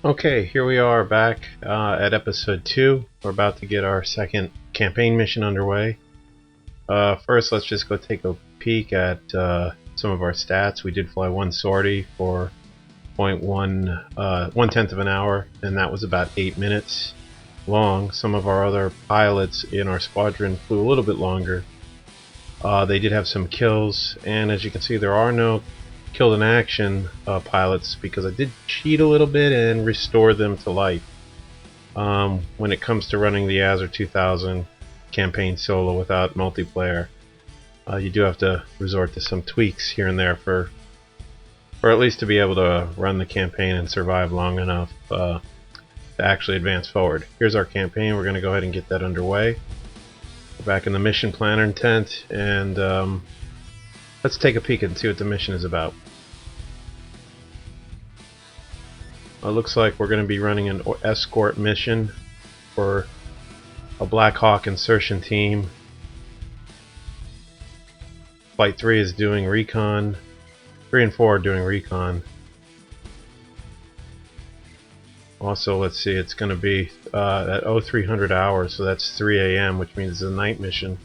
Okay, here we are back at episode 2. We're about to get our second campaign mission underway. First, let's just go take a peek at some of our stats. We did fly one sortie for 1/10 of an hour, and that was about 8 minutes long. Some of our other pilots in our squadron flew a little bit longer. They did have some kills, and as you can see, there are no killed in action pilots because I did cheat a little bit and restore them to life. When it comes to running the Azure 2000 campaign solo without multiplayer, you do have to resort to some tweaks here and there for at least to be able to run the campaign and survive long enough to actually advance forward. Here's our campaign. We're going to go ahead and get that underway. We're back in the mission planner tent, and let's take a peek and see what the mission is about. It looks like we're going to be running an escort mission for a Black Hawk Insertion team. Flight 3 is doing Recon. 3 and 4 are doing Recon. Also, let's see, it's going to be at 0300 hours, so that's 3 a.m., which means it's a night mission.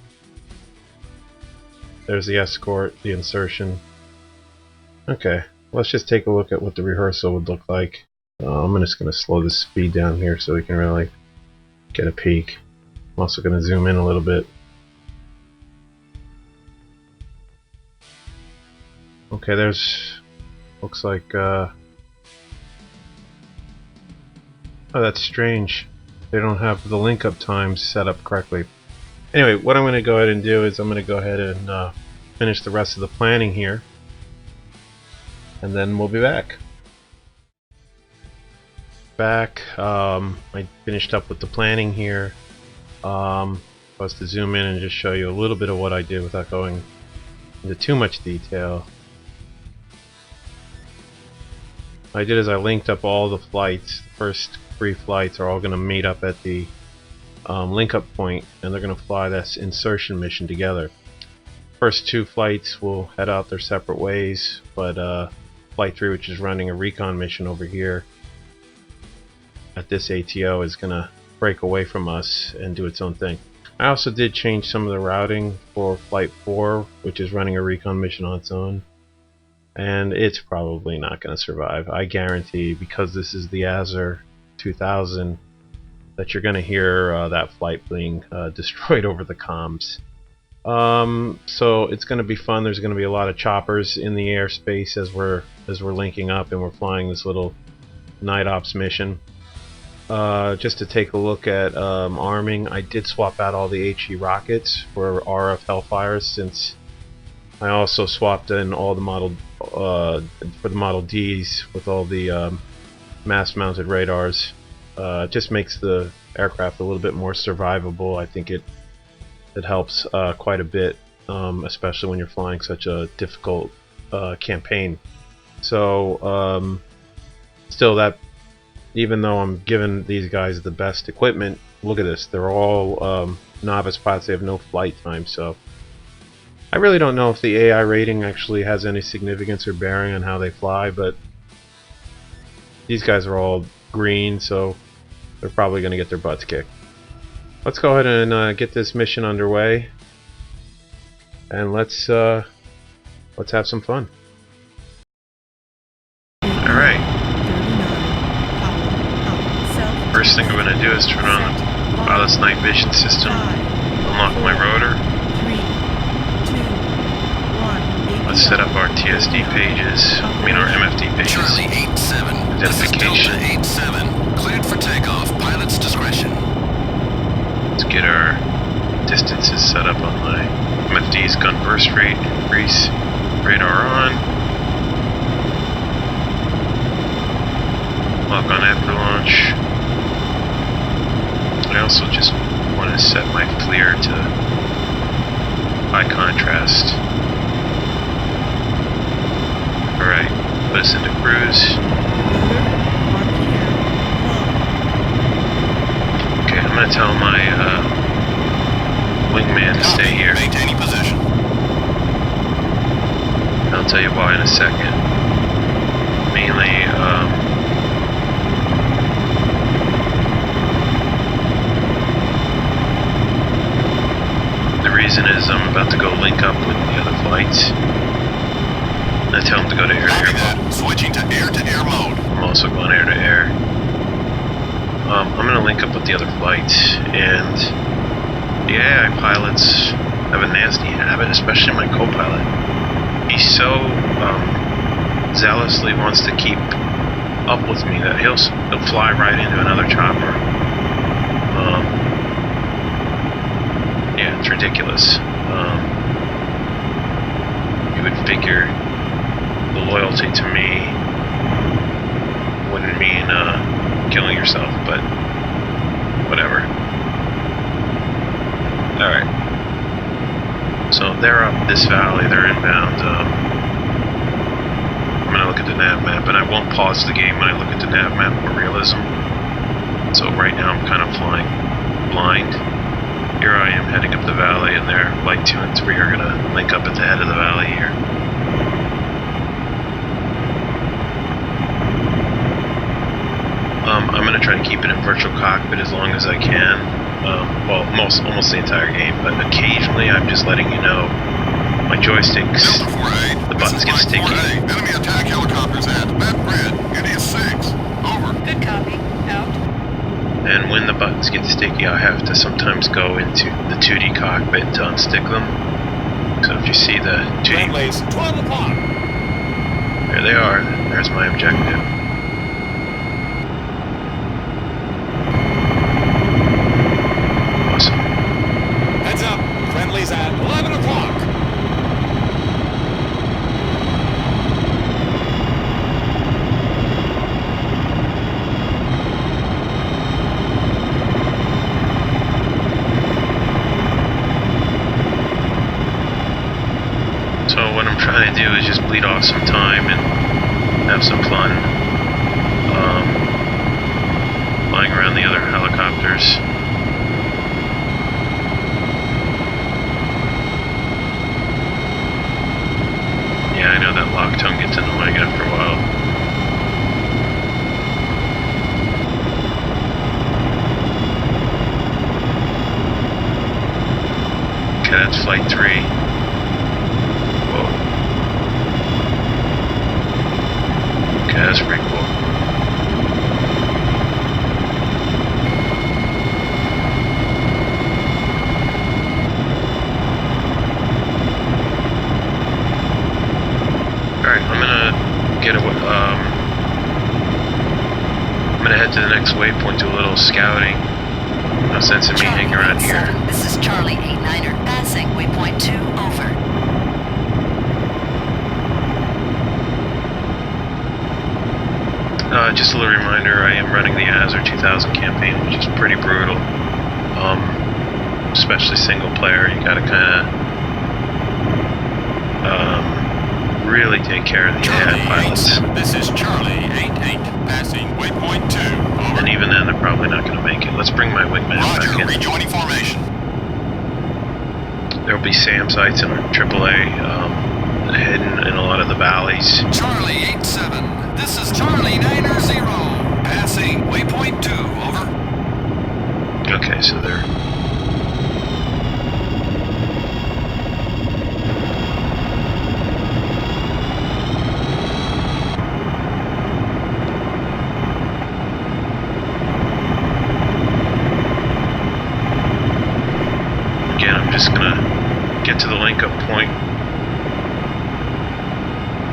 There's the escort, the insertion. Okay, let's just take a look at what the rehearsal would look like. I'm just going to slow the speed down here so we can really get a peek. I'm also going to zoom in a little bit. Okay, looks like, oh, that's strange. They don't have the link up times set up correctly. Anyway, what I'm going to go ahead and do is I'm going to go ahead and finish the rest of the planning here, and then we'll be back. I finished up with the planning here. Was to zoom in and just show you a little bit of what I did without going into too much detail. What I did is I linked up all the flights. The first 3 flights are all going to meet up at the link up point, and they're going to fly this insertion mission together. First 2 flights will head out their separate ways, but flight 3, which is running a recon mission over here at this ATO, is going to break away from us and do its own thing. I also did change some of the routing for flight 4, which is running a recon mission on its own, and it's probably not going to survive. I guarantee, because this is the Azure 2000, that you're going to hear that flight being destroyed over the comms. So it's going to be fun. There's going to be a lot of choppers in the airspace as we're linking up and we're flying this little night ops mission. Just to take a look at arming, I did swap out all the HE rockets for RF Hellfires, since I also swapped in all the Model for the Model Ds with all the mass-mounted radars. Just makes the aircraft a little bit more survivable. I think it helps quite a bit, especially when you're flying such a difficult campaign. So still, that even though I'm giving these guys the best equipment, look at this, they're all novice pilots. They have no flight time, so I really don't know if the AI rating actually has any significance or bearing on how they fly, but these guys are all green, so they're probably going to get their butts kicked. Let's go ahead and get this mission underway, and let's have some fun. Alright. First thing I'm going to do is turn on the pilot's night vision system, unlock my rotor. Let's set up our TSD pages, our MFD pages. Charlie 87, Identification. This is Delta 87, cleared for takeoff, pilot's discretion. Let's get our distances set up on my MFD's gun burst rate, increase, radar on. Lock on after launch. I also just want to set my FLIR to high contrast. Alright, put us into cruise. Okay, I'm going to tell my wingman to stay here. Maintaining position. I'll tell you why in a second. Mainly, reason is I'm about to go link up with the other flights. I tell them to go to air-to-air mode. Switching to air-to-air mode. I'm also going air-to-air. I'm going to link up with the other flights, and the AI pilots have a nasty habit, especially my co-pilot. He so zealously wants to keep up with me that he'll fly right into another chopper. Yeah, it's ridiculous. You would figure the loyalty to me wouldn't mean killing yourself, but whatever. Alright. So they're up this valley, they're inbound. I'm gonna look at the nav map, and I won't pause the game when I look at the nav map for realism. So right now I'm kind of flying blind. Here I am heading up the valley, and their flight 2 and 3 are gonna link up at the head of the valley here. I'm going to try to keep it in virtual cockpit as long as I can. Well, almost the entire game, but occasionally I'm just letting you know my joysticks, the buttons get sticky. Enemy attack helicopters at map grid, India 6. Over. Good copy. Out. And when the buttons get sticky, I have to sometimes go into the 2D cockpit to unstick them. So if you see the 2D... Friendlies, 12 o'clock. There they are. There's my objective. Heads up, friendlies at 11 o'clock. So what I'm trying to do is just bleed off some time and have some fun. Flying around the other helicopters. Yeah, I know that lock tone gets annoying after a while. Okay, that's flight 3. Whoa. Okay, that's pretty cool. Alright, I'm gonna head to the next waypoint, do a little scouting. No sense in me hanging around here. This is Charlie 89er, passing waypoint 2, over. Just a little reminder, I am running the Azure 2000 campaign, which is pretty brutal. Especially single player, you gotta kinda really take care of the AI pilots. This is Charlie 88, passing waypoint 2, over. And even then, they're probably not gonna make it. Let's bring my wingman back in. Rejoining formation. There'll be SAM sites and AAA hidden in a lot of the valleys. Charlie 87, this is Charlie 90, passing waypoint 2, over. Okay, so they're... Again, I'm just gonna get to the link-up point,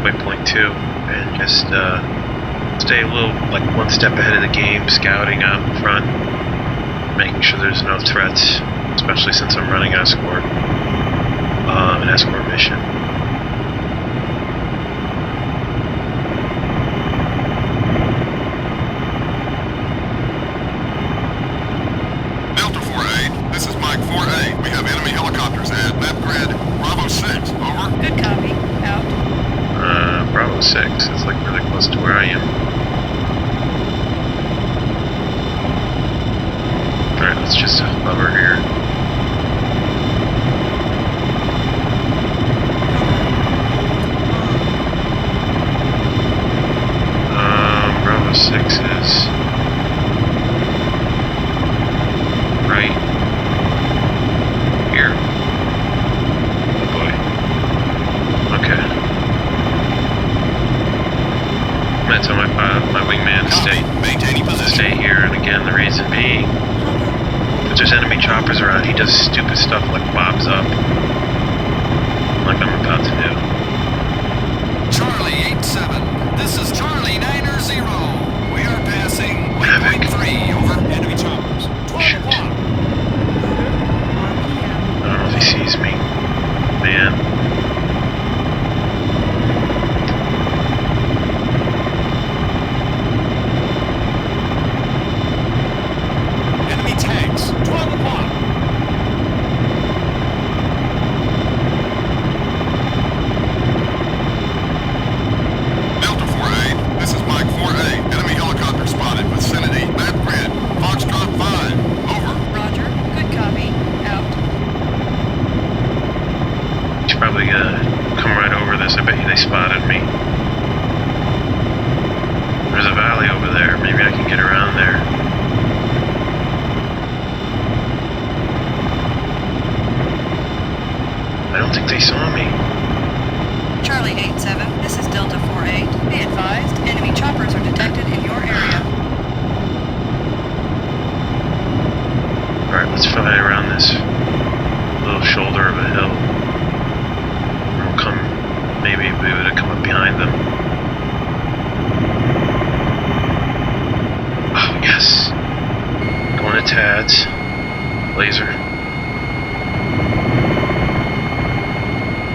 waypoint 2, and just stay a little, like, one step ahead of the game, scouting out in front, making sure there's no threats, especially since I'm running Escort, an Escort mission. Delta 4A, this is Mike 4A. We have enemy helicopters at map grid Bravo 6, over. Good copy. Out. Bravo 6, it's like really close to where I am. Alright, let's just hover here. my wingman to Maintaining position. stay here, and again, the reason being, if there's enemy choppers around, he does stupid stuff like bobs up, like I'm about to do. Charlie 87. This is Charlie 90. We are passing Havoc. 3 over. Enemy choppers. 12 Shoot. o'clock. I don't know if he sees me. Man. Enemy tanks. 12 o'clock. Delta 4A. This is Mike 4A. Enemy helicopter spotted vicinity. Map grid. Foxtrot 5. Over. Roger. Good copy. Out. He's probably gonna come right over this. I bet you they spotted me. There's a valley over there. Maybe I can get around there. I don't think they saw me. Charlie 87. This is Delta 48. Be advised, enemy choppers are detected in your area. Alright, let's fly around this little shoulder of a hill. We'll come, maybe we would have come up behind them. Oh, yes. Going to Tad's. Laser.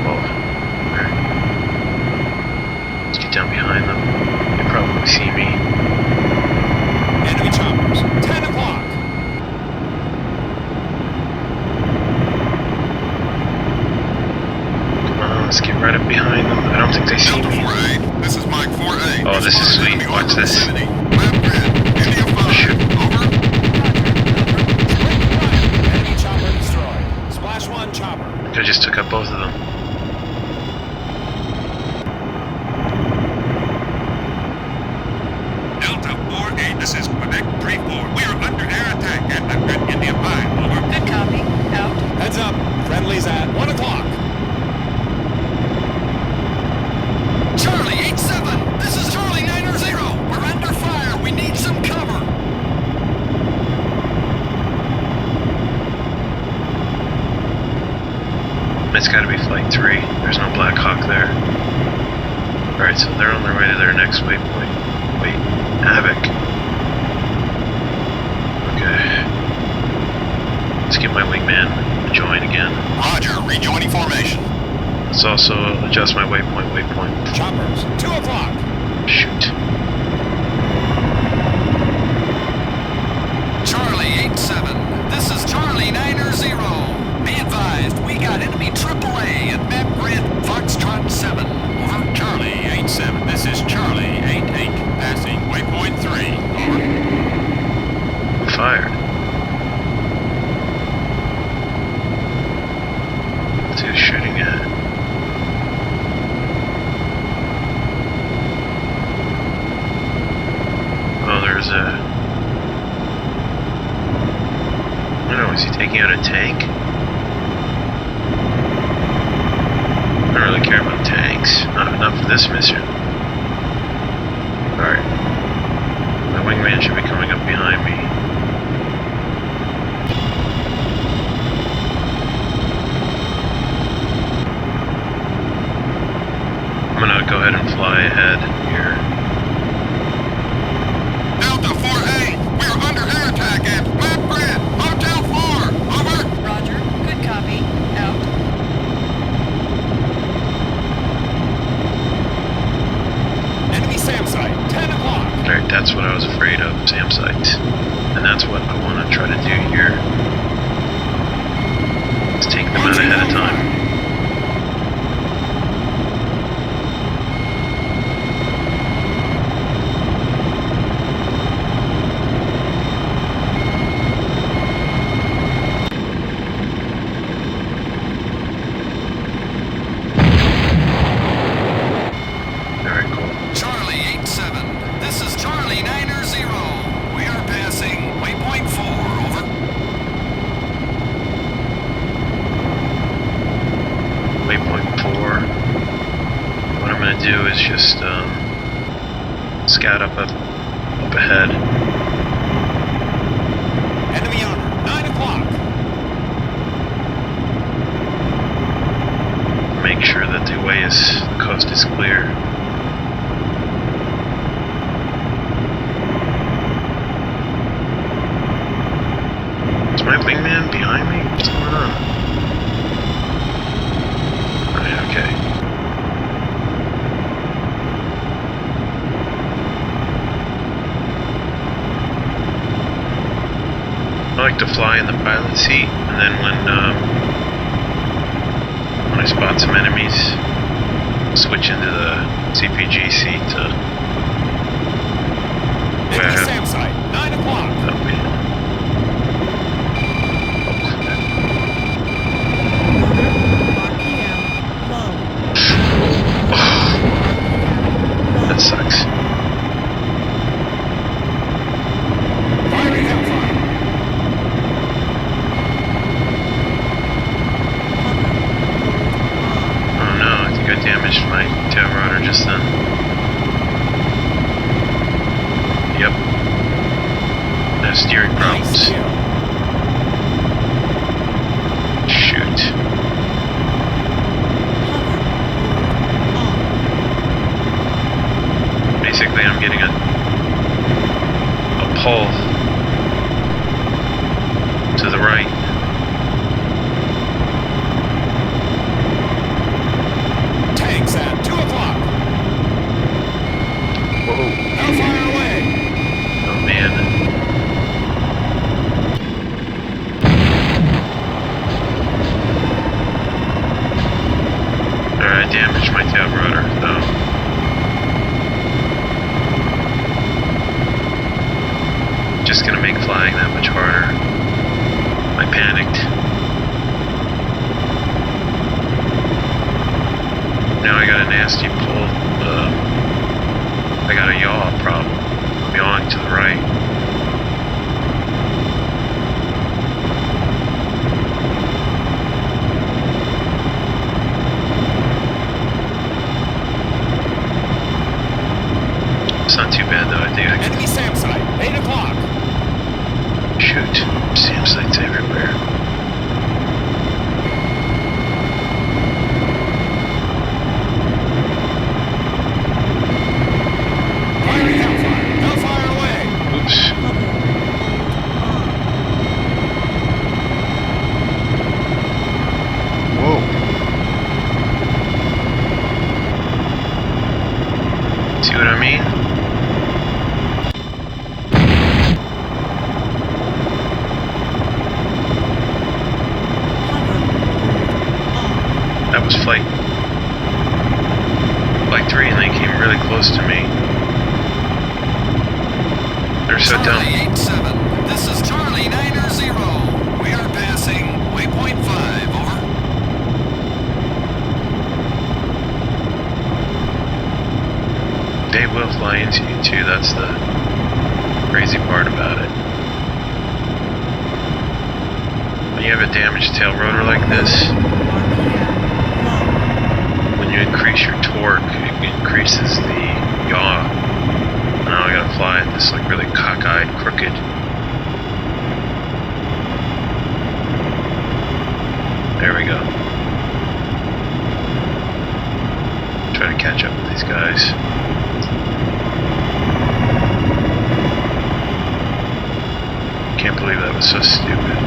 Whoa. Alright. Let's get down behind them. They probably see me. Enemy choppers. 10 o'clock. Come on, let's get right up behind them. I don't think they see Delta me. 4A. This is Mike 4A. Oh, this is sweet. Watch this. Map grid. India 5. Shoot. Over. Enemy chopper destroyed. Splash 1 chopper. I just took out both of them. Delta 4A. This is Quebec 3-4. We are under air attack at India 5. Over. Good copy. Out. Heads up. Friendly's at 1 o'clock. Charlie 87. This is Charlie 90. We're under fire. We need some cover. It's gotta be Flight 3. There's no Black Hawk there. Alright, so they're on their way to their next waypoint. Wait, Havoc. Okay. Let's get my wingman to join again. Roger. Rejoining formation. Let's also adjust my waypoint. Choppers. 2 o'clock. Shoot. Charlie 87. This is Charlie 90. Be advised, we got enemy AAA at map grid Foxtrot 7. Over. Charlie 87. This is Charlie 88. Passing waypoint 3. Over. Fired. What's he shooting at? Oh, there's a... I don't know, is he taking out a tank? I don't really care about tanks. Not for this mission. Alright. My wingman should be coming up behind me. I'm gonna go ahead and fly ahead here. Delta 4A. We are under air attack at map grid Hotel 4. Over. Roger. Good copy. Out. Enemy SAM site. 10 o'clock. Alright, that's what I was afraid of, SAM sites. And that's what I want to try to do here. Let's take them out ahead of time. Very cool. Charlie 87. This is Charlie 90. We are passing waypoint 4. Over. ahead. Enemy armor, 9 o'clock. Make sure that the coast is clear. Is my wingman behind me? What's going on? Right, okay. I like to fly in the pilot seat, and then when I spot some enemies, switch into the CPG seat to where I Enemy have. SAM site, 9 o'clock. Oh man. That sucks. Firing Hellfire. Oh no, I think I damaged my tail rotor just then. Yep. I have steering problems. Nice kill. Shoot. Basically, I'm getting a pull to the right. Tanks at 2 o'clock. Whoa. Hellfire away. Oh man. Alright, I damaged my tail rotor, though. Just gonna make flying that much harder. I panicked. Now I got a nasty pull. I got a yaw problem. I'm yawing to the right. It's not too bad though, I think I can. Enemy SAM site, 8 o'clock. Shoot, SAM sites everywhere. Firing Hellfire. Hellfire away. Oops. Whoa. See what I mean? That was flight 3 and they came really close to me. They're so dumb. Charlie 87, this is Charlie 90. We are passing waypoint 5, over. They will fly into you too, that's the crazy part about it. When you have a damaged tail rotor like this, when you increase your torque, it increases the yaw. Now I gotta fly at this like really cockeyed, crooked. There we go. Try to catch up with these guys. Can't believe that was so stupid.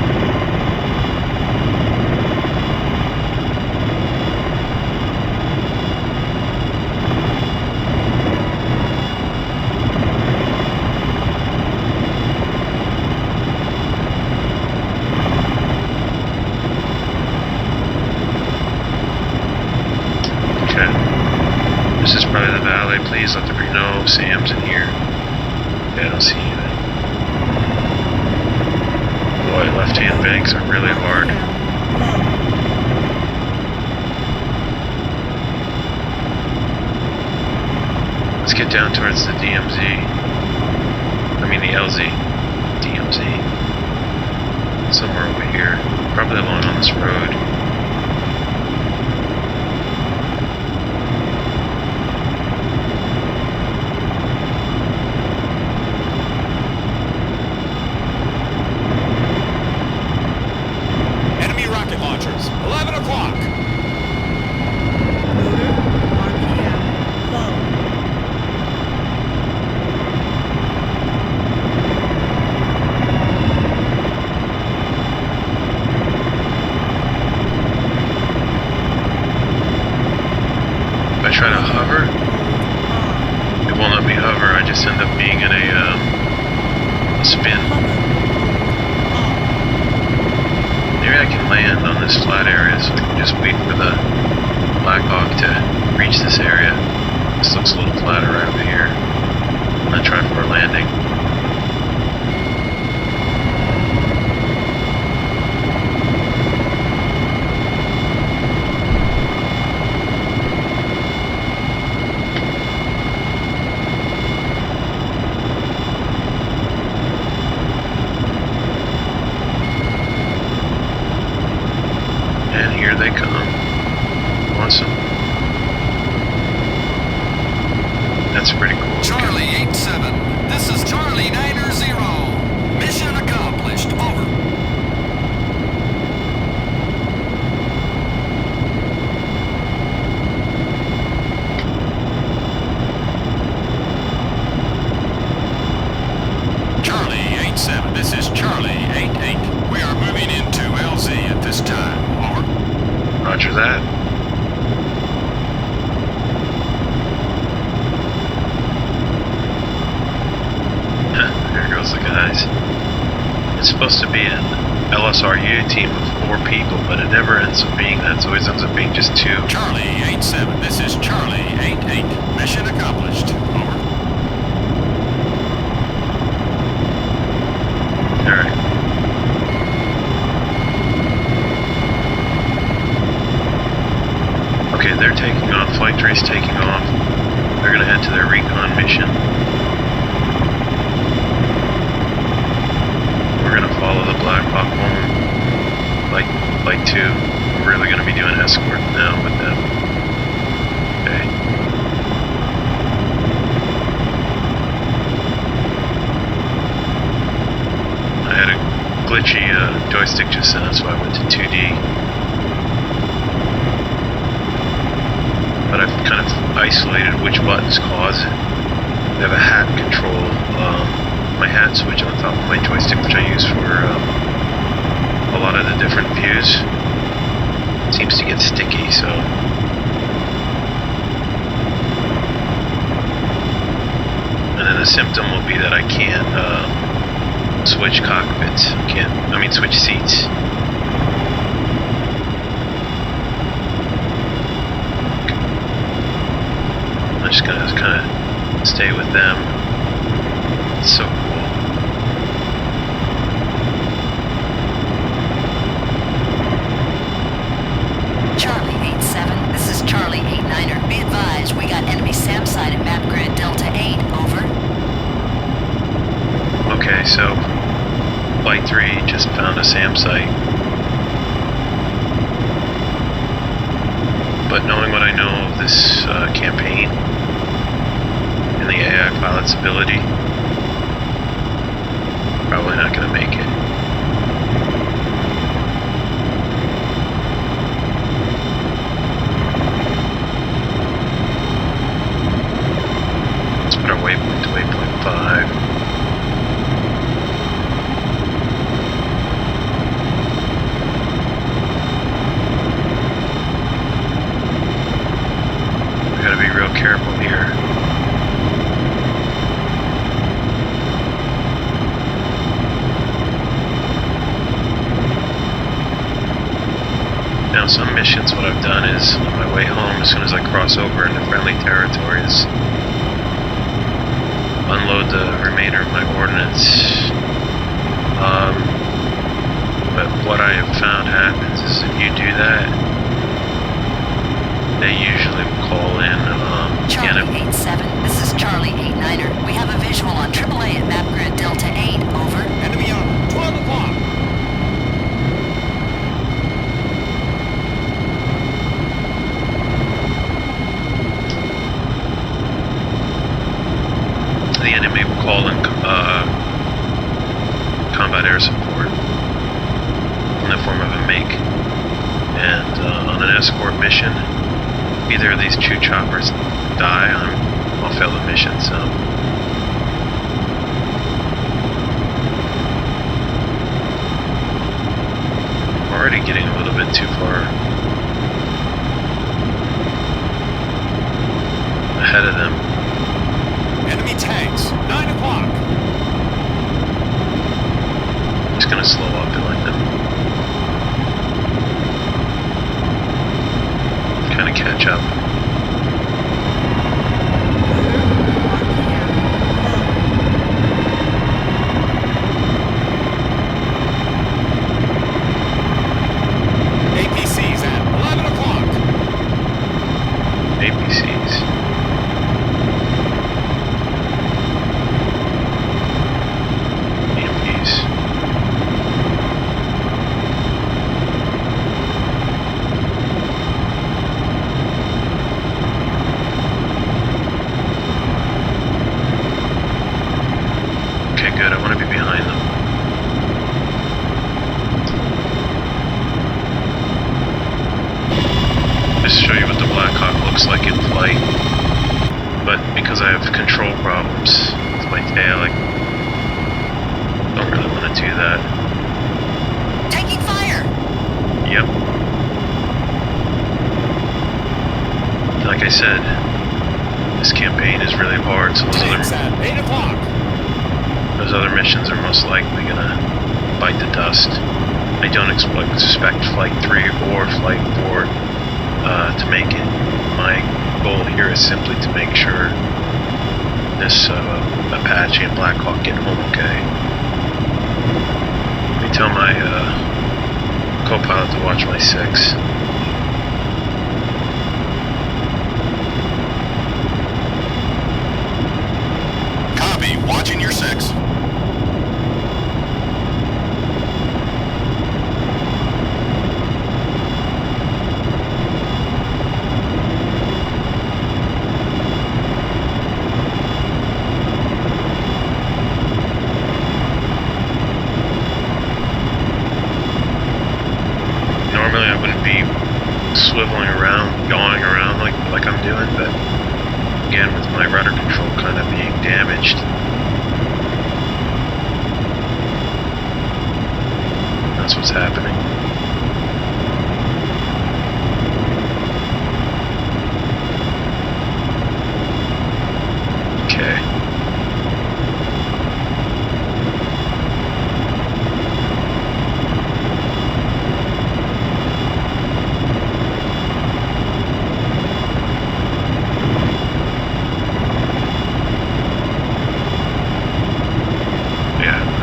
Okay. This is probably the valet. Please let the know Sam's in here. Okay, I don't see anything. Boy, left-hand banks are really hard. Let's get down towards the DMZ. I mean the LZ. DMZ. Somewhere over here. Probably along on this road. this is Charlie 88. We are moving into LZ at this time. Over. Roger that. There goes the guys. It's supposed to be an LSRU team of 4 people, but it never ends up being that. It always ends up being just 2. Charlie 87, this is Charlie 88. Mission accomplished. Over. Alright. Okay, they're taking off. Flight 3's taking off. They're gonna head to their Recon mission. We're gonna follow the Black Hawk home. Like 2. We're really gonna be doing Escort now with them. Okay. I had a glitchy joystick just then, so I went to 2D. But I've kind of isolated which buttons cause it. I have a hat control, my hat switch on the top of my joystick, which I use for a lot of the different views. It seems to get sticky, so. And then the symptom will be that I can't switch cockpits. Switch seats. I'm just gonna kind of stay with them. It's so cool. Charlie 87, this is Charlie 89er. Be advised, we got enemy SAM site at map grid Delta 8, over. Okay, so Flight 3 just found a SAM site. But knowing what I know of this campaign and the AI pilot's ability, probably not going to make it. Let's put our waypoint to waypoint 5. We gotta be real careful here. Now some missions, what I've done is, on my way home, as soon as I cross over into friendly territory, is unload the remainder of my ordnance. But what I have found happens is if you do that, they usually will call in Charlie 87, this is Charlie 89er. We have a visual on AAA at map grid Delta 8, over. Enemy on 12 o'clock. the enemy will call in combat air support in the form of a make. And on an escort mission, either of these 2 choppers die, I'll fail the mission. So I'm already getting a little bit too far ahead of them. Enemy tanks, 9 o'clock. Just gonna slow up and let them kind of catch up. APCs at 11 o'clock. APCs. EMPs. Okay, good. I want to be behind them. Just to show you what the Black Hawk looks like in flight. But because I have control problems with my tail, I don't really want to that. Taking fire! Yep. Like I said, this campaign is really hard, so It's at 8 o'clock. those other missions are most likely gonna bite the dust. I don't suspect Flight 3 or Flight 4 to make it. My goal here is simply to make sure this Apache and Black Hawk get home okay. Let me tell my co-pilot to watch my 6. Copy. Watching your 6. Normally I wouldn't be swiveling around, yawing around like I'm doing, but again, with my rudder control kind of being damaged, that's what's happening. Okay.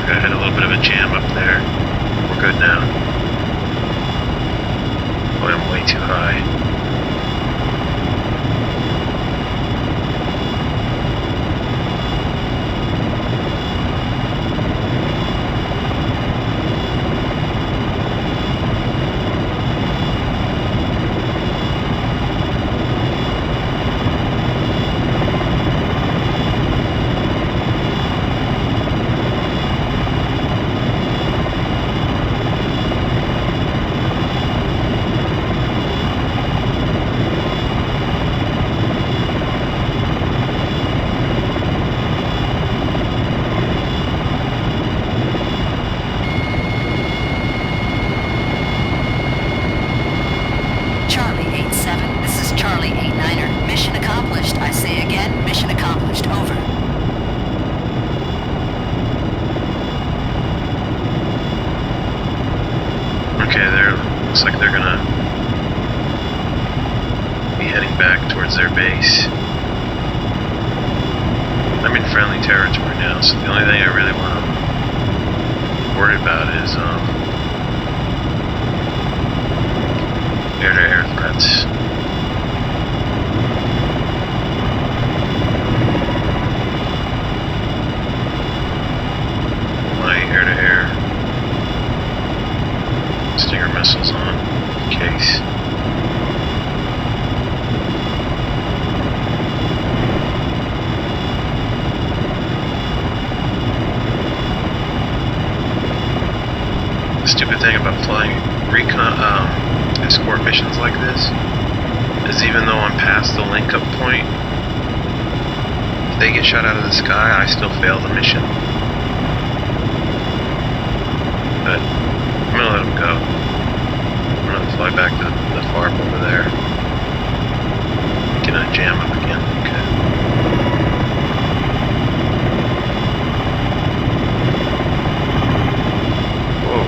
I had a little bit of a jam up there. We're good now. Boy, I'm way too high. Charlie 87, this is Charlie 89er. Mission accomplished. I say again, mission accomplished. Over. Okay, looks like they're gonna be heading back towards their base. I'm in friendly territory now, so the only thing I really want to worry about is air-to-air threats. My air-to-air Stinger missiles on, in case. The stupid thing about flying Recon, Escort missions like this is even though I'm past the link-up point, if they get shot out of the sky, I still fail the mission. But I'm gonna let them go. I'm gonna fly back to the farm over there. Gonna jam up again. Okay. Whoa.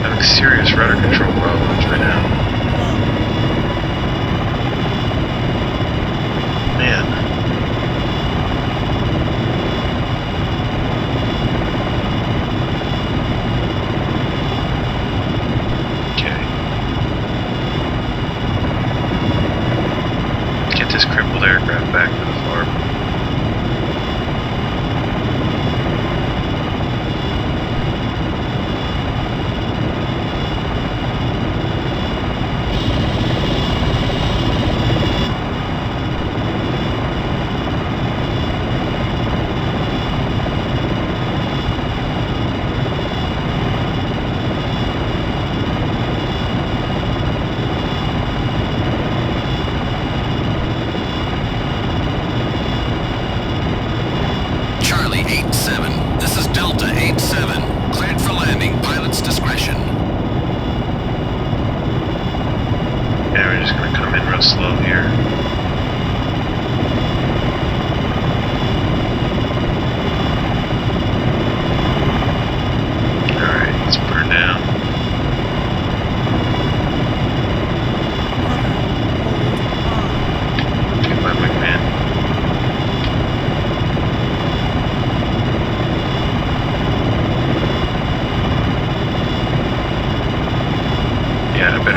Having serious rudder control problems right now. Man. Get this crippled aircraft back to the farm.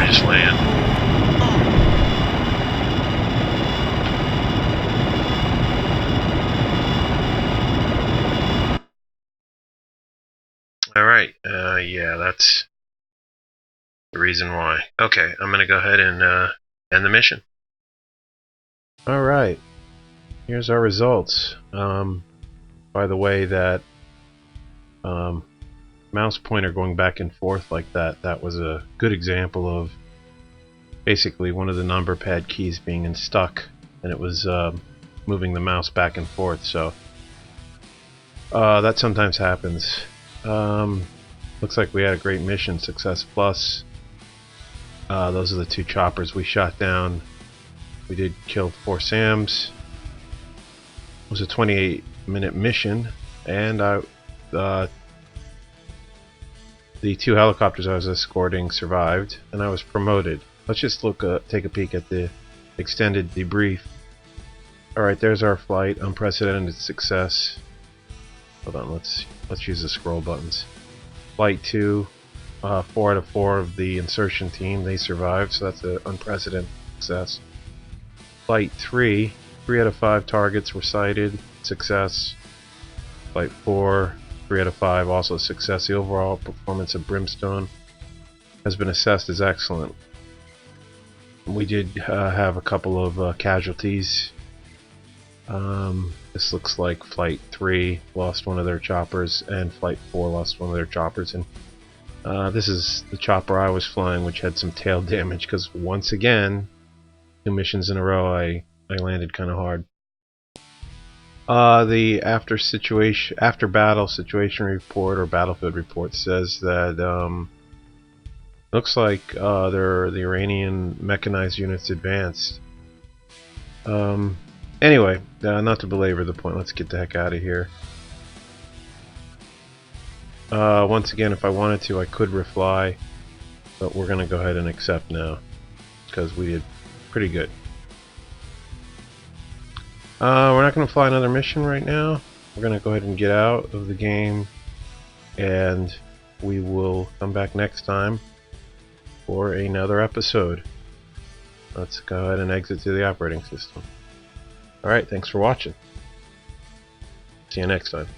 just land. Alright, yeah, that's the reason why. Okay, I'm gonna go ahead and end the mission. Alright, here's our results. By the way, that mouse pointer going back and forth like that was a good example of basically one of the number pad keys being stuck, and it was moving the mouse back and forth, so that sometimes happens. Looks like we had a great mission, success plus. Those are the 2 choppers we shot down. We did kill 4 SAMs. It was a 28-minute mission, and the 2 helicopters I was escorting survived, and I was promoted. Let's just take a peek at the extended debrief. Alright, there's our flight, unprecedented success. Hold on, let's use the scroll buttons. Flight 2, 4 out of 4 of the insertion team, they survived, so that's an unprecedented success. Flight 3, 3 out of 5 targets were sighted, success. Flight 4, 3 out of 5, also success. The overall performance of Brimstone has been assessed as excellent. We did have a couple of casualties. This looks like Flight 3 lost one of their choppers, and Flight 4 lost one of their choppers. And this is the chopper I was flying, which had some tail damage, because once again, 2 missions in a row, I landed kind of hard. The after battle situation report or battlefield report says that looks like the Iranian mechanized units advanced. Anyway, not to belabor the point, let's get the heck out of here. Once again, if I wanted to, I could refly, but we're gonna go ahead and accept now because we did pretty good. We're not going to fly another mission right now. We're going to go ahead and get out of the game, and we will come back next time for another episode. Let's go ahead and exit to the operating system. Alright, thanks for watching. See you next time.